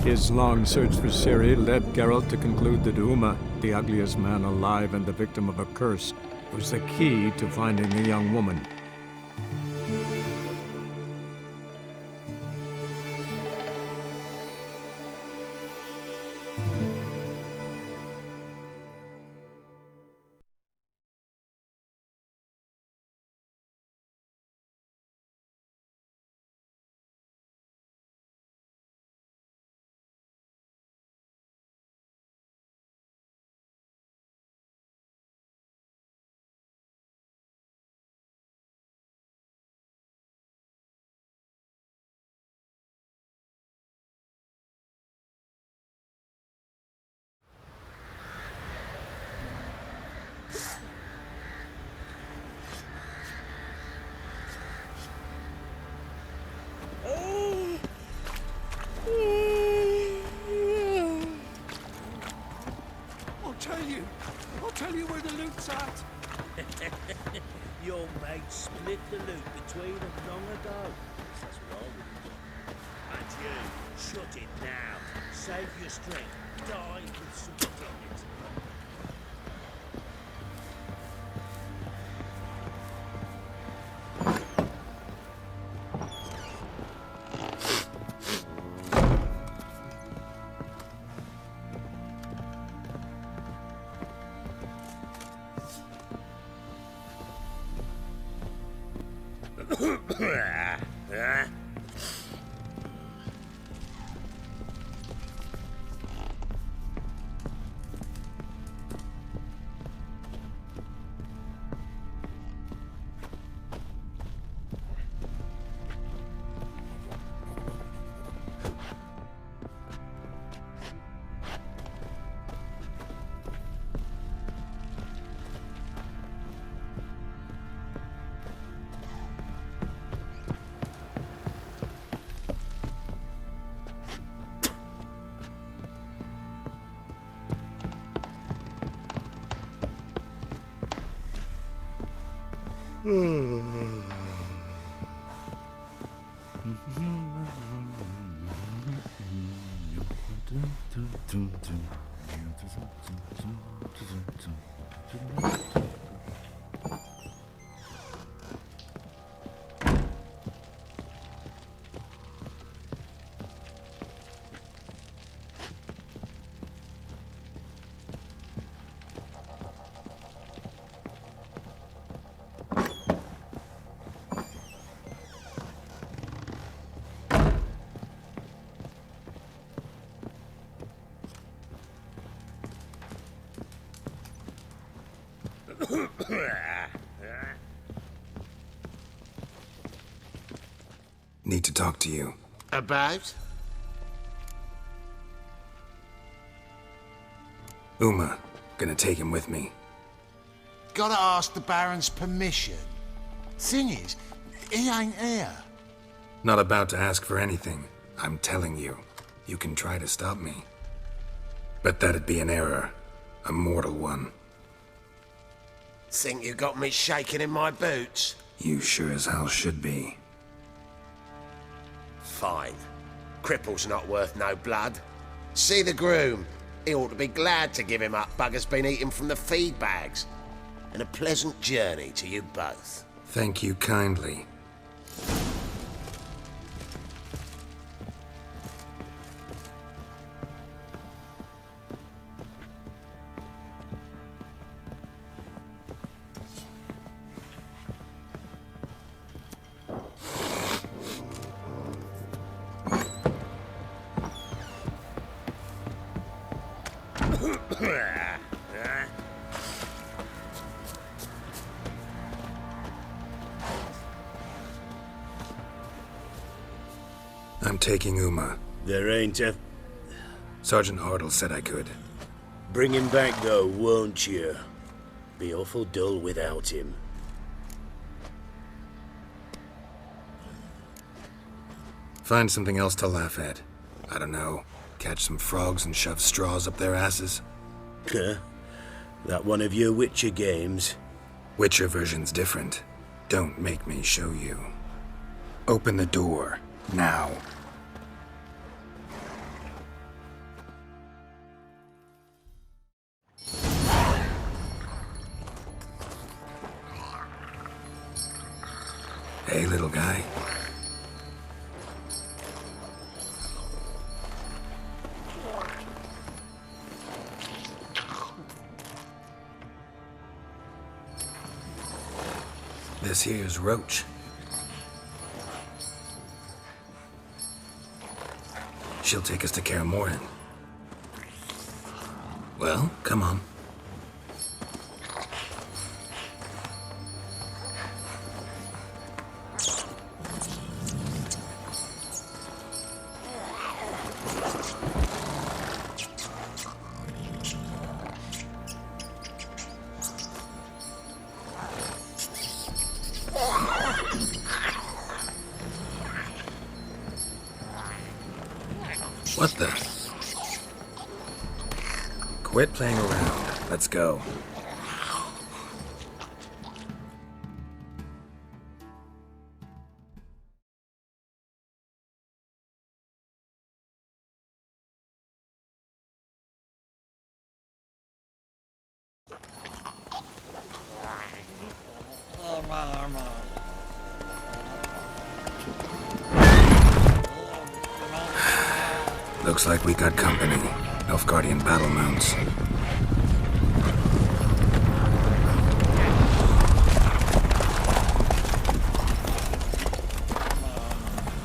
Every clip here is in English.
His long search for Ciri led Geralt to conclude that Uma, the ugliest man alive and the victim of a curse, was the key to finding the young woman. I'll tell you where the loot's at. Your mate split the loot between them long ago. That's what I would do. And you, shut it now. Save your strength. Die with some on it. Need to talk to you. About? Uma. Gonna take him with me. Gotta ask the Baron's permission. Thing is, he ain't here. Not about to ask for anything. I'm telling you. You can try to stop me. But that'd be an error. A mortal one. Think you got me shaking in my boots? You sure as hell should be. Fine. Cripple's not worth no blood. See the groom. He ought to be glad to give him up. Bugger's been eating from the feed bags. And a pleasant journey to you both. Thank you kindly. I'm taking Uma. There ain't a... Sergeant Hartle said I could. Bring him back, though, won't you? Be awful dull without him. Find something else to laugh at. I don't know. Catch some frogs and shove straws up their asses. Huh? That one of your Witcher games? Witcher version's different. Don't make me show you. Open the door. Now. okay, little guy? This here's Roach. She'll take us to Kaer Morhen. Well, come on. What the? Quit playing around. Let's go. Looks like we got company. Nilfgaardian battle mounts.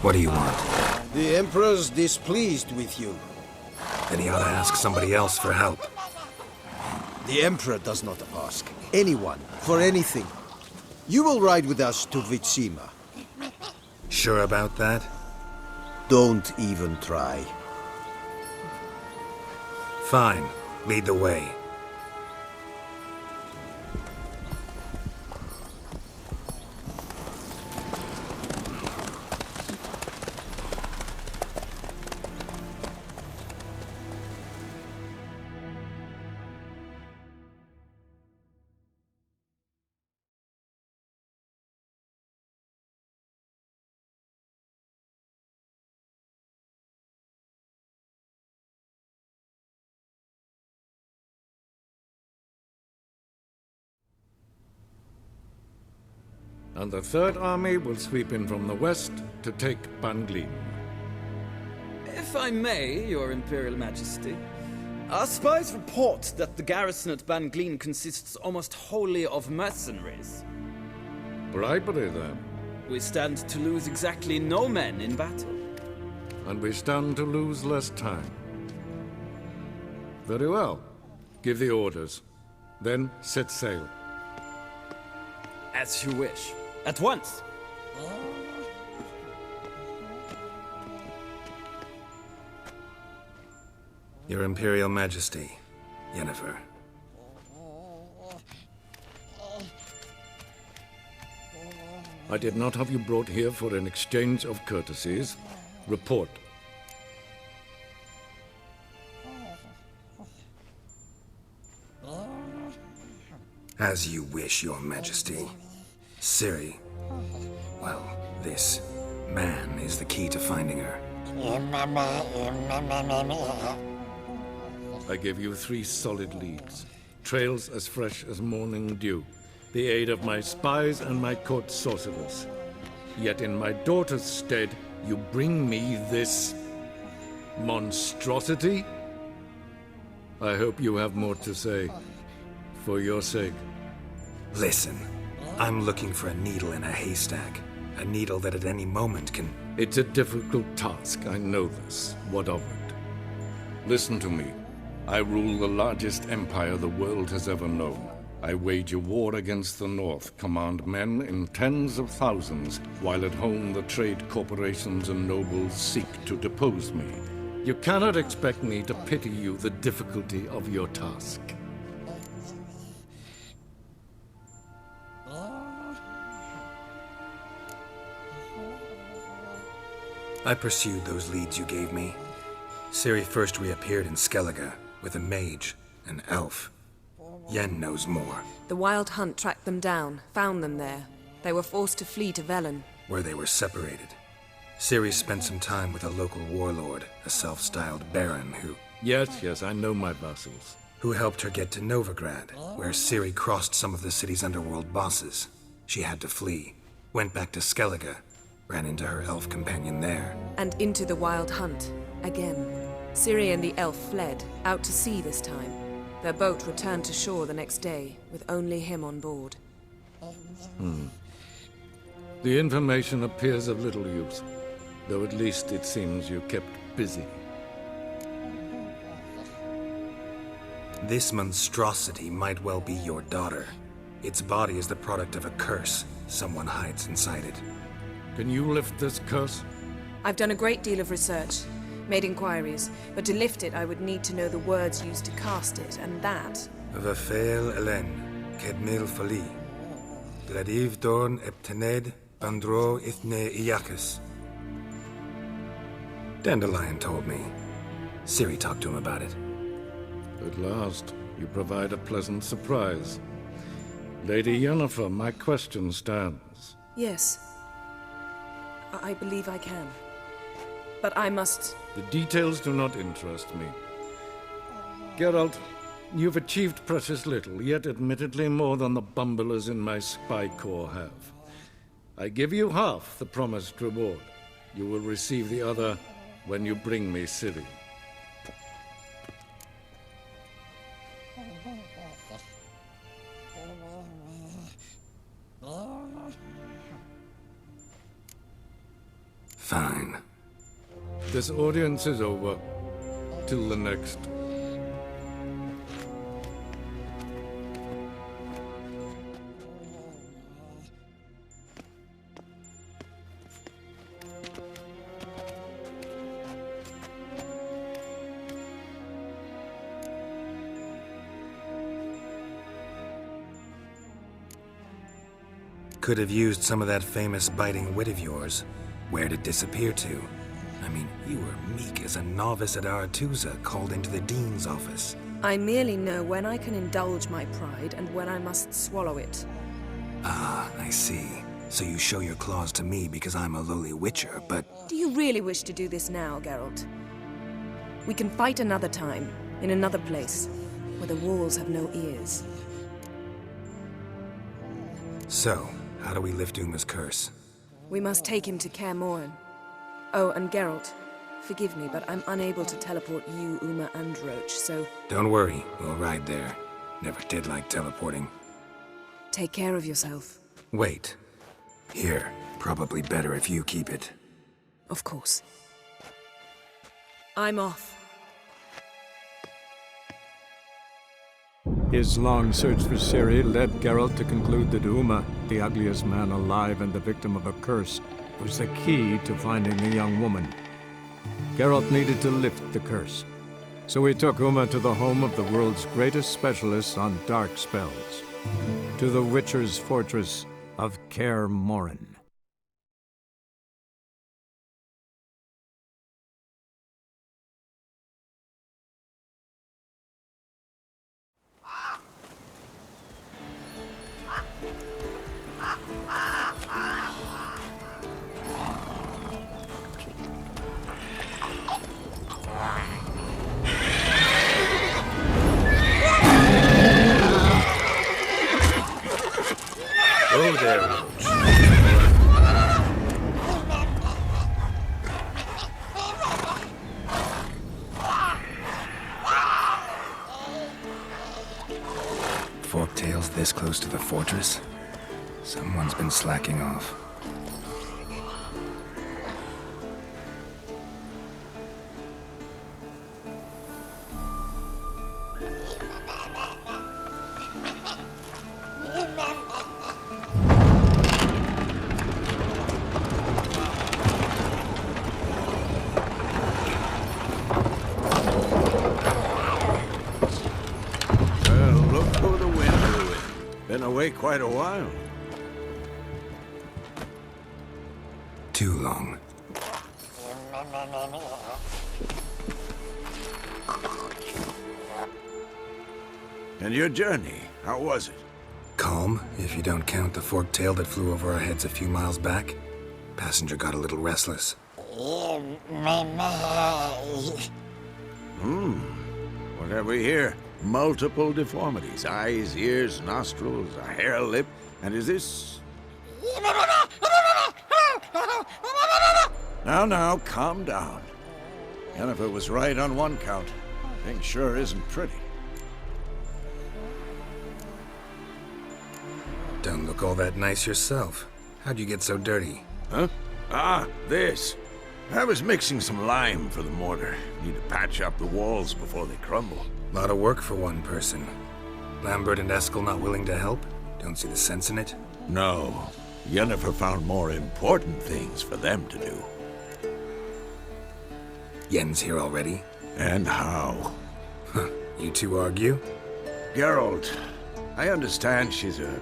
What do you want? The Emperor's displeased with you. Then he ought to ask somebody else for help. The Emperor does not ask anyone for anything. You will ride with us to Vitsima. Sure about that? Don't even try. Fine. Lead the way. And the Third Army will sweep in from the west to take Banglin. If I may, Your Imperial Majesty, our spies report that the garrison at Banglin consists almost wholly of mercenaries. Bribery, then. We stand to lose exactly no men in battle. And we stand to lose less time. Very well. Give the orders. Then set sail. As you wish. At once! Your Imperial Majesty, Yennefer. I did not have you brought here for an exchange of courtesies. Report. As you wish, Your Majesty. Ciri. Well, this man is the key to finding her. I give you 3 solid leads. Trails as fresh as morning dew. The aid of my spies and my court sorcerers. Yet in my daughter's stead, you bring me this monstrosity? I hope you have more to say. For your sake. Listen, I'm looking for a needle in a haystack. A needle that at any moment can... It's a difficult task, I know this. What of it? Listen to me. I rule the largest empire the world has ever known. I wage a war against the North, command men in tens of thousands, while at home the trade corporations and nobles seek to depose me. You cannot expect me to pity you the difficulty of your task. I pursued those leads you gave me. Ciri first reappeared in Skellige with a mage, an elf. Yen knows more, The Wild Hunt tracked them down, found them there. They were forced to flee to Velen. where they were separated. Ciri spent some time with a local warlord, a self-styled baron Yes, I know my vassals. who helped her get to Novigrad, where Ciri crossed some of the city's underworld bosses. She had to flee. Went back to Skellige. Ran into her elf companion there. And into the wild hunt. Again. Ciri and the elf fled, out to sea this time. Their boat returned to shore the next day, with only him on board. The information appears of little use, though at least it seems you kept busy. This monstrosity might well be your daughter. Its body is the product of a curse. Someone hides inside it. Can you lift this curse? I've done a great deal of research, made inquiries, but to lift it I would need to know the words used to cast it, and that... Vafel Elen, Kedmil Fali. Gladiv Dorn Eptened, Bandro Ithne Iakis. Dandelion told me. Ciri talked to him about it. At last, you provide a pleasant surprise. Lady Yennefer, my question stands. Yes. I believe I can. But I must... The details do not interest me. Geralt, you've achieved precious little, yet admittedly more than the bumblers in my spy corps have. I give you half the promised reward. You will receive the other when you bring me Ciri. Fine. This audience is over. Till the next. Could have used some of that famous biting wit of yours. Where'd it disappear to? I mean, you were meek as a novice at Aretusa called into the Dean's office. I merely know when I can indulge my pride and when I must swallow it. Ah, I see. So you show your claws to me because I'm a lowly witcher, but... Do you really wish to do this now, Geralt? We can fight another time, in another place, where the walls have no ears. So, how do we lift Uma's curse? We must take him to Kaer Morhen. Oh, and Geralt, forgive me, but I'm unable to teleport you, Uma, and Roach, so... Don't worry, we'll ride there. Never did like teleporting. Take care of yourself. Wait. Here, probably better if you keep it. Of course. I'm off. His long search for Ciri led Geralt to conclude that Uma, the ugliest man alive and the victim of a curse, was the key to finding the young woman. Geralt needed to lift the curse, so he took Uma to the home of the world's greatest specialist on dark spells, to the Witcher's fortress of Kaer Morhen. Oh, there. Forktails this close to the fortress? Someone's been slacking off. Been away quite a while. Too long. And your journey, how was it? Calm, if you don't count the forktail that flew over our heads a few miles back. Passenger got a little restless. What have we here? Multiple deformities. Eyes, ears, nostrils, a hair lip. And is this... Now, calm down. Yennefer was right on one count. Thing sure isn't pretty. Don't look all that nice yourself. How'd you get so dirty? Huh? Ah, this. I was mixing some lime for the mortar. Need to patch up the walls before they crumble. Lot of work for one person. Lambert and Eskel not willing to help? Don't see the sense in it? No. Yennefer found more important things for them to do. Yen's here already? And how? Huh. You two argue? Geralt, I understand she's a...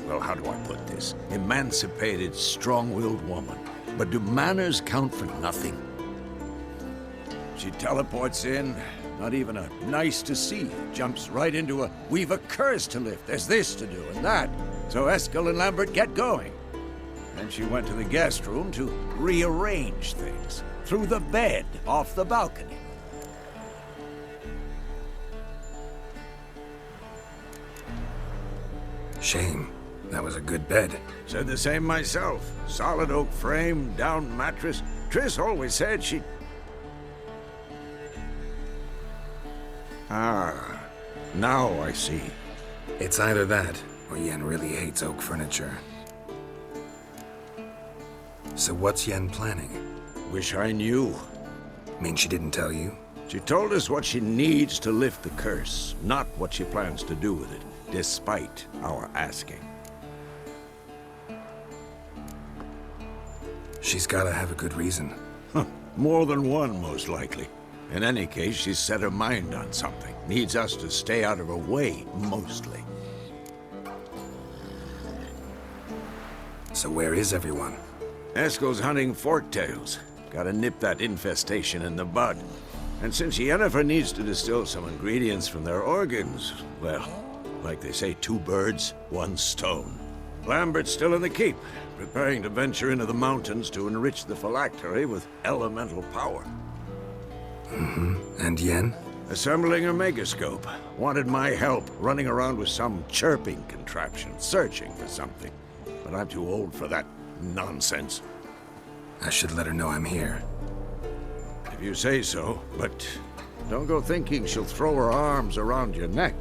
well, how do I put this? Emancipated, strong-willed woman. But do manners count for nothing? She teleports in, not even a nice to see. Jumps right into a, we've a curse to lift, there's this to do and that. So Eskel and Lambert get going. Then she went to the guest room to rearrange things. Through the bed, off the balcony. Shame. That was a good bed. Said the same myself. Solid oak frame, down mattress. Triss always said she... Ah, now I see. It's either that, or Yen really hates oak furniture. So what's Yen planning? Wish I knew. Mean she didn't tell you? She told us what she needs to lift the curse, not what she plans to do with it, despite our asking. She's gotta have a good reason. Huh. More than one, most likely. In any case, she's set her mind on something. Needs us to stay out of her way, mostly. So where is everyone? Eskel's hunting forktails. Gotta nip that infestation in the bud. And since Yennefer needs to distill some ingredients from their organs, well, like they say, 2 birds, 1 stone. Lambert's still in the keep, preparing to venture into the mountains to enrich the phylactery with elemental power. Mm-hmm. And Yen? Assembling a megascope. Wanted my help running around with some chirping contraption, searching for something. But I'm too old for that nonsense. I should let her know I'm here. If you say so, but don't go thinking she'll throw her arms around your neck.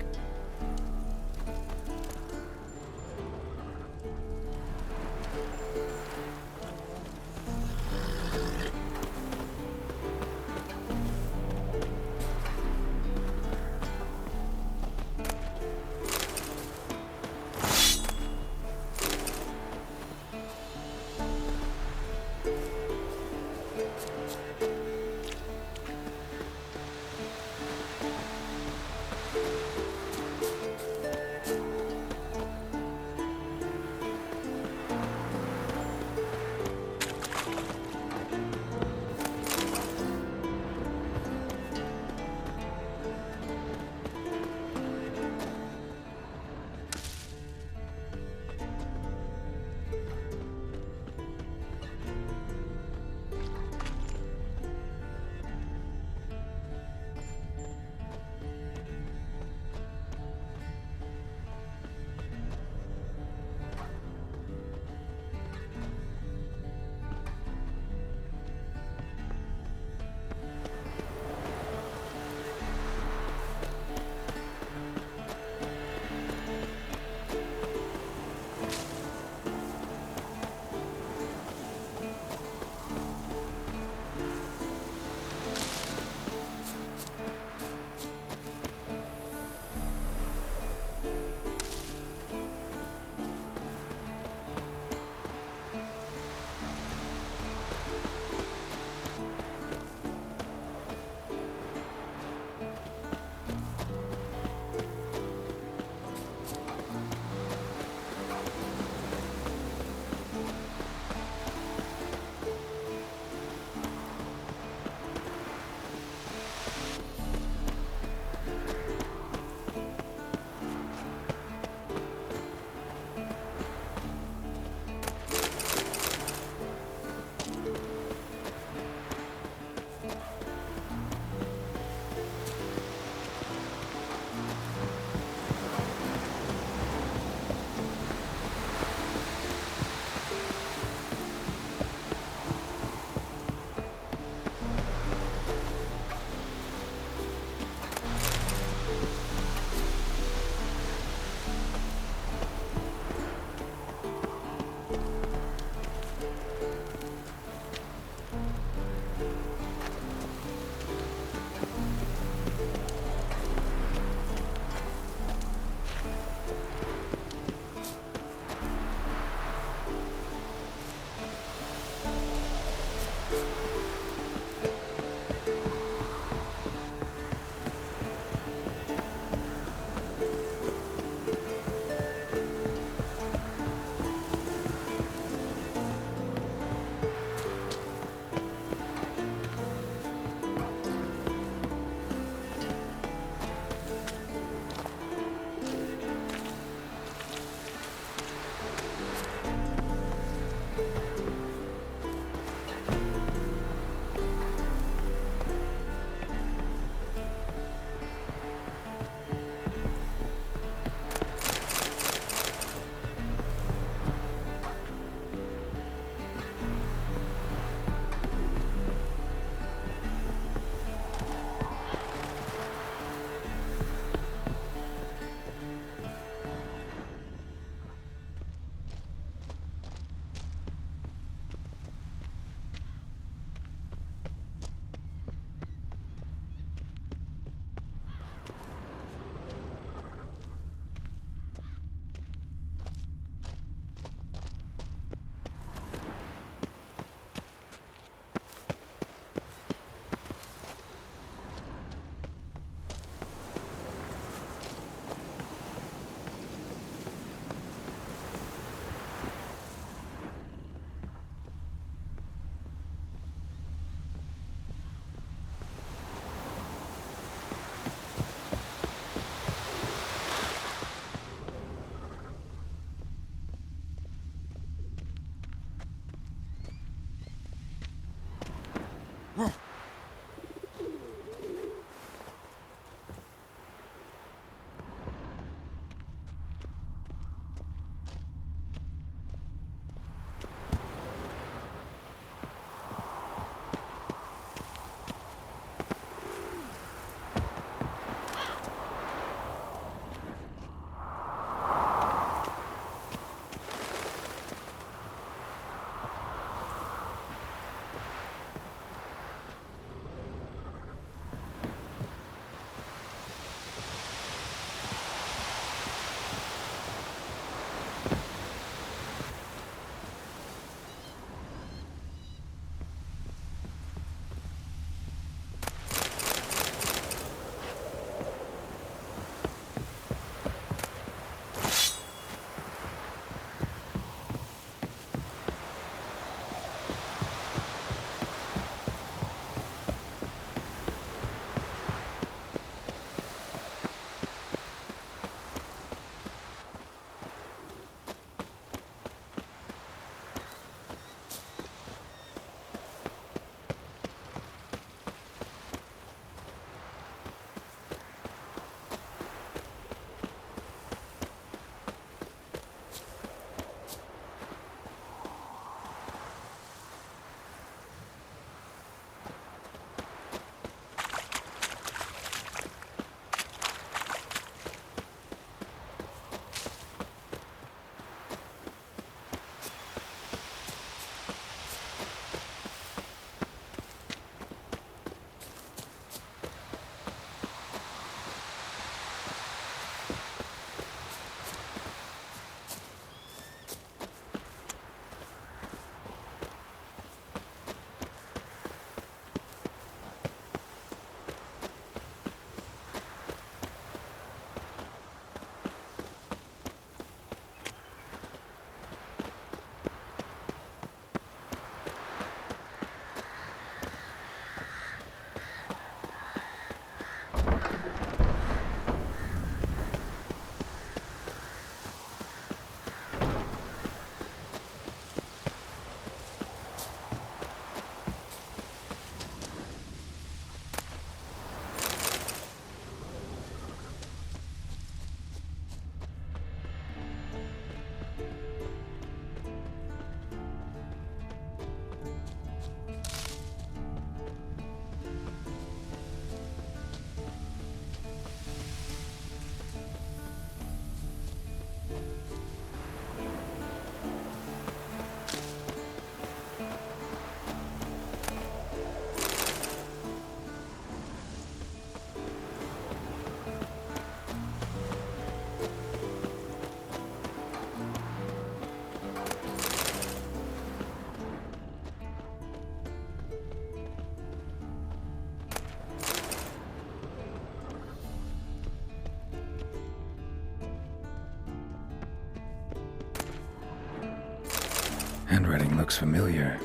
Handwriting looks familiar.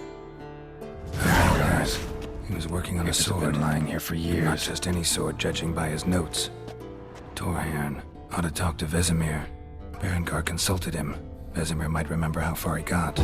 Yes. He was working on a sword lying here for years. Not just any sword, judging by his notes. Torhairn ought to talk to Vesemir. Berengar consulted him. Vesemir might remember how far he got.